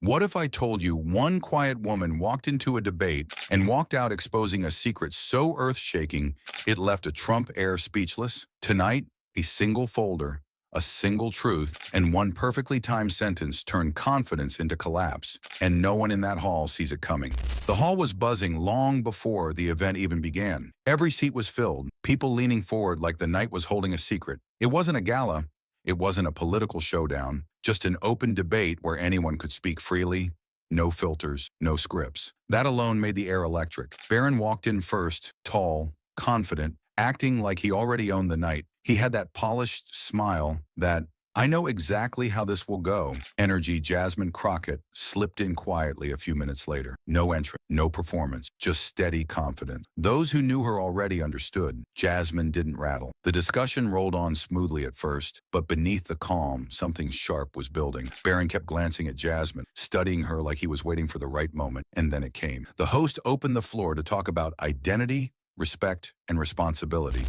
What if I told you one quiet woman walked into a debate and walked out exposing a secret so earth-shaking it left a Trump heir speechless? Tonight, a single folder, a single truth, and one perfectly timed sentence turned confidence into collapse, and no one in that hall sees it coming. The hall was buzzing long before the event even began. Every seat was filled, people leaning forward like the night was holding a secret. It wasn't a gala. It wasn't a political showdown, just an open debate where anyone could speak freely, no filters, no scripts. That alone made the air electric. Barron walked in first, tall, confident, acting like he already owned the night. He had that polished smile, that "I know exactly how this will go" energy. Jasmine Crockett slipped in quietly a few minutes later. No entrance, no performance, just steady confidence. Those who knew her already understood. Jasmine didn't rattle. The discussion rolled on smoothly at first, but beneath the calm, something sharp was building. Barron kept glancing at Jasmine, studying her like he was waiting for the right moment, and then it came. The host opened the floor to talk about identity, respect, and responsibility.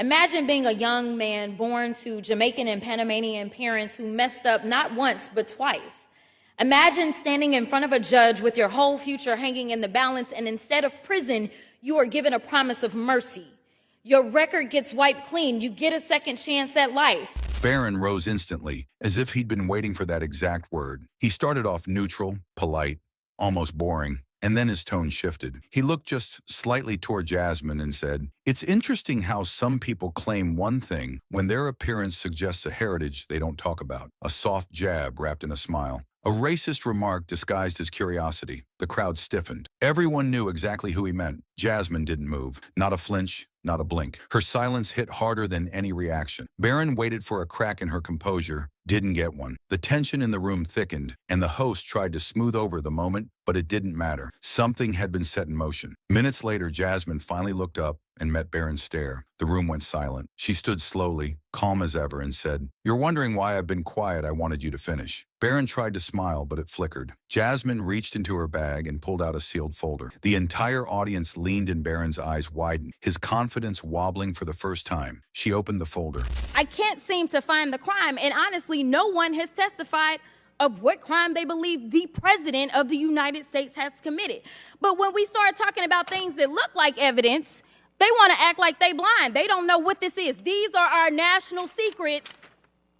Imagine being a young man born to Jamaican and Panamanian parents who messed up not once but twice. Imagine standing in front of a judge with your whole future hanging in the balance, and instead of prison, you are given a promise of mercy. Your record gets wiped clean. You get a second chance at life. Barron rose instantly, as if he'd been waiting for that exact word. He started off neutral, polite, almost boring. And then his tone shifted. He looked just slightly toward Jasmine and said, "It's interesting how some people claim one thing when their appearance suggests a heritage they don't talk about." A soft jab wrapped in a smile. A racist remark disguised as curiosity. The crowd stiffened. Everyone knew exactly who he meant. Jasmine didn't move. Not a flinch, not a blink. Her silence hit harder than any reaction. Barron waited for a crack in her composure, didn't get one. The tension in the room thickened, and the host tried to smooth over the moment, but it didn't matter. Something had been set in motion. Minutes later, Jasmine finally looked up and met Barron's stare. The room went silent. She stood slowly, calm as ever, and said, "You're wondering why I've been quiet. I wanted you to finish." Barron tried to smile, but it flickered. Jasmine reached into her bag and pulled out a sealed folder. The entire audience leaned, and Barron's eyes widened, his confidence wobbling for the first time. She opened the folder. I can't seem to find the crime, and honestly, no one has testified of what crime they believe the President of the United States has committed. But when we start talking about things that look like evidence, they want to act like they blind. They don't know what this is. These are our national secrets.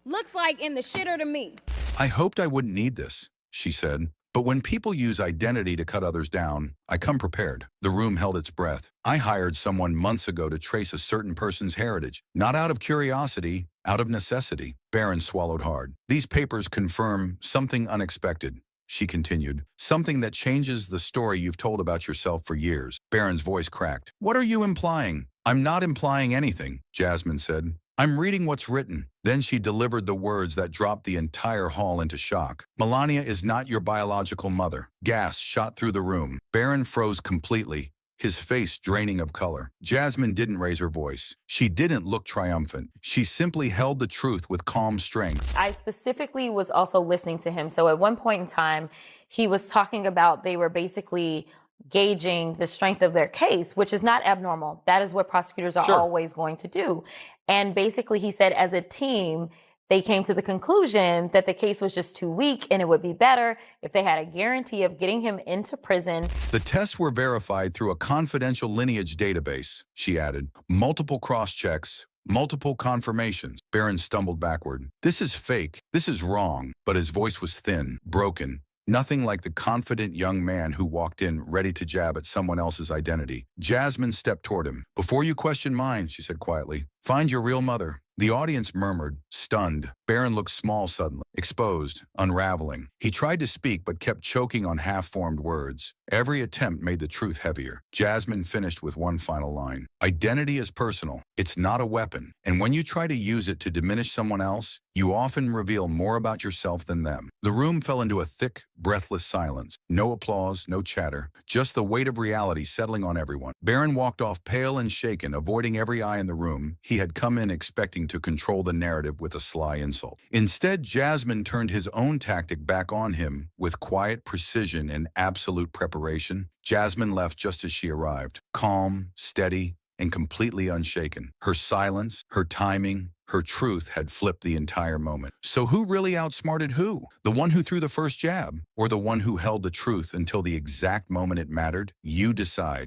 Looks like in the shitter to me. "I hoped I wouldn't need this," she said. "But when people use identity to cut others down, I come prepared." The room held its breath. "I hired someone months ago to trace a certain person's heritage, not out of curiosity, out of necessity." Barron swallowed hard. "These papers confirm something unexpected," she continued. "Something that changes the story you've told about yourself for years." Barron's voice cracked. "What are you implying?" "I'm not implying anything," Jasmine said. "I'm reading what's written." Then she delivered the words that dropped the entire hall into shock. "Melania is not your biological mother." Gas shot through the room. Barron froze completely, his face draining of color. Jasmine didn't raise her voice. She didn't look triumphant. She simply held the truth with calm strength. I specifically was also listening to him. So at one point in time, he was talking about they were basically gauging the strength of their case, which is not abnormal. That is what prosecutors are always going to do. And basically, he said as a team, they came to the conclusion that the case was just too weak and it would be better if they had a guarantee of getting him into prison. "The tests were verified through a confidential lineage database," she added. "Multiple cross-checks, multiple confirmations." Barron stumbled backward. "This is fake. This is wrong." But his voice was thin, broken. Nothing like the confident young man who walked in ready to jab at someone else's identity. Jasmine stepped toward him. "Before you question mine," she said quietly, "find your real mother." The audience murmured, stunned. Barron looked small suddenly, exposed, unraveling. He tried to speak but kept choking on half-formed words. Every attempt made the truth heavier. Jasmine finished with one final line. "Identity is personal. It's not a weapon. And when you try to use it to diminish someone else, you often reveal more about yourself than them." The room fell into a thick, breathless silence. No applause, no chatter, just the weight of reality settling on everyone. Barron walked off pale and shaken, avoiding every eye in the room. He had come in expecting to control the narrative with a sly insult. Instead, Jasmine turned his own tactic back on him with quiet precision and absolute preparation. Jasmine left just as she arrived, calm, steady, and completely unshaken. Her silence, her timing, her truth had flipped the entire moment. So who really outsmarted who? The one who threw the first jab, or the one who held the truth until the exact moment it mattered? You decide.